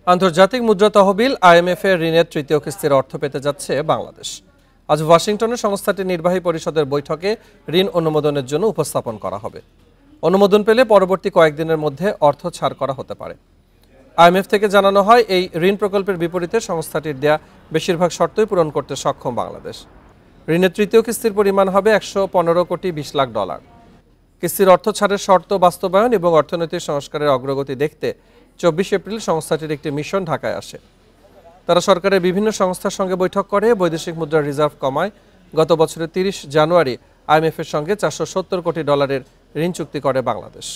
আন্তর্জাতিক মুদ্রা তহবিল আইএমএফ এর ঋণের তৃতীয় কিস্তির অর্থ পেতে যাচ্ছে বাংলাদেশ। আজ ওয়াশিংটনে সংস্থাটির নির্বাহী পরিষদের বৈঠকে ঋণ অনুমোদনের জন্য উপস্থাপন করা হবে। অনুমোদন পেলে পরবর্তী কয়েকদিনের মধ্যে অর্থ ছাড় করা হতে পারে। আইএমএফ থেকে জানানো হয়, এই ঋণ প্রকল্পের বিপরীতে সংস্থাটির দেয়া বেশিরভাগ শর্তই পূরণ করতে সক্ষম বাংলাদেশ। ঋণের তৃতীয় কিস্তির পরিমাণ হবে $115,20,00,000। কিস্তির অর্থ ছাড়ের শর্ত বাস্তবায়ন এবং অর্থনৈতিক সংস্কারের অগ্রগতি দেখতে 24 এপ্রিল সংস্থাটির একটি মিশন ঢাকায় আসে। তারা সরকারের বিভিন্ন সংস্থার সঙ্গে বৈঠক করে বৈদেশিক মুদ্রার রিজার্ভ কমায়। গত বছরের 30 জানুয়ারি আইএমএফ এর সঙ্গে $470 কোটি ঋণ চুক্তি করে বাংলাদেশ।